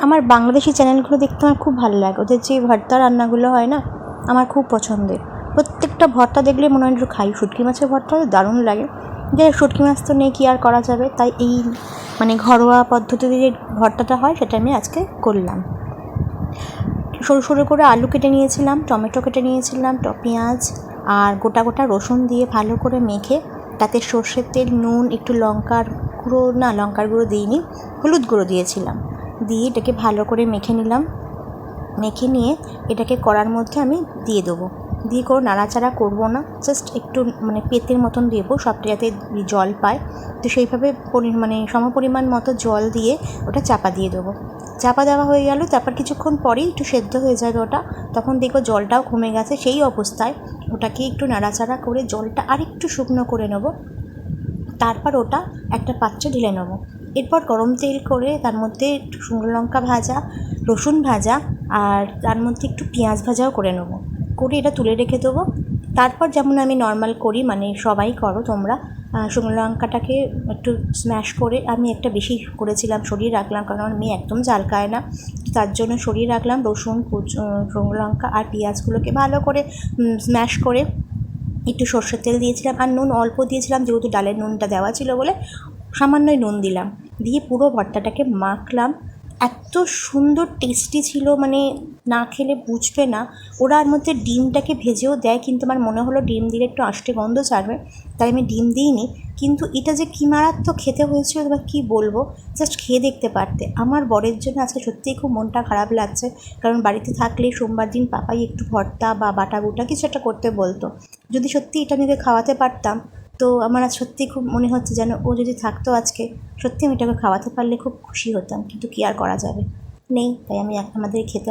আমার বাংলাদেশি চ্যানেলগুলো দেখতে আমার খুব ভালো লাগে। ওদের যে ভর্তা রান্নাগুলো হয় না, আমার খুব পছন্দের। প্রত্যেকটা ভর্তা দেখলে মনে হয় একটু খাই। শুটকি মাছের ভর্তা দারুণ লাগে। যে শুটকি মাছ তো নেই, কী আর করা যাবে, তাই এই ঘরোয়া পদ্ধতিতে যে ভর্তাটা হয় সেটা আমি আজকে করলাম। সরু সরু করে আলু কেটে নিয়েছিলাম, টমেটো কেটে নিয়েছিলাম, পেঁয়াজ আর গোটা গোটা রসুন দিয়ে ভালো করে মেখে তাতে সর্ষের তেল, নুন, একটু লঙ্কার গুঁড়ো দিইনি, হলুদ গুঁড়ো দিয়েছিলাম, দিয়ে এটাকে ভালো করে মেখে নিলাম। মেখে নিয়ে এটাকে কড়ার মধ্যে আমি দিয়ে দেবো। দিয়ে কোনো নাড়াচাড়া করবো না, জাস্ট একটু পেতের মতন দেবো, সবটা যাতে জল পায়। তো সেইভাবে সমপরিমাণ মতো জল দিয়ে ওটা চাপা দিয়ে দেবো। চাপা দেওয়া হয়ে গেল, তারপর কিছুক্ষণ পরেই একটু সেদ্ধ হয়ে যাবে ওটা। তখন দেখবো জলটাও কমে গেছে। সেই অবস্থায় ওটাকে একটু নাড়াচাড়া করে জলটা আরেকটু শুকনো করে নেবো। তারপর ওটা একটা পাত্রে ঢেলে নেবো। এরপর গরম তেল করে তার মধ্যে একটু শুকনো লঙ্কা ভাজা, রসুন ভাজা আর তার মধ্যে একটু পেঁয়াজ ভাজাও করে নেবো। করে এটা তুলে রেখে দেবো। তারপর যেমন আমি নর্মাল করি, সবাই করো তোমরা, শুকনো লঙ্কাটাকে একটু স্ম্যাশ করে, আমি একটা বেশি করেছিলাম, সরিয়ে রাখলাম, কারণ আমার মেয়ে একদম ঝাল খায় না, তার জন্য সরিয়ে রাখলাম। রসুন, শুকনো লঙ্কা আর পেঁয়াজগুলোকে ভালো করে স্ম্যাশ করে একটু সর্ষের তেল দিয়েছিলাম আর নুন অল্প দিয়েছিলাম, যেহেতু ডালের নুনটা দেওয়া ছিল বলে সামান্যই নুন দিলাম। দিয়ে পুরো ভর্তাটাকে মাখলাম। এত সুন্দর টেস্টি ছিল, না খেলে বুঝবে না। ওরা এর মধ্যে ডিমটাকে ভেজেও দেয়, কিন্তু আমার মনে হলো ডিম দিলে একটু আষ্টে গন্ধ ছাড়বে, তাই আমি ডিম দিইনি। কিন্তু এটা যে কী মারাত্মক খেতে হয়েছিল বা কী বলবো, জাস্ট খেয়ে দেখতে পারতে। আমার বরের জন্য আজকে সত্যিই খুব মনটা খারাপ লাগছে, কারণ বাড়িতে থাকলে সোমবার দিন পাপাই একটু ভর্তা বা বাটা বুটা কিছু একটা করতে বলতো। যদি সত্যি এটা আমি ওকে খাওয়াতে পারতাম, তো আমার আজ সত্যিই খুব মনে হচ্ছে যেন ও যদি থাকতো আজকে, সত্যি আমি এটাকে খাওয়াতে পারলে খুব খুশি হতাম। কিন্তু কী আর করা যাবে, নেই, তাই আমি আমাদের খেতে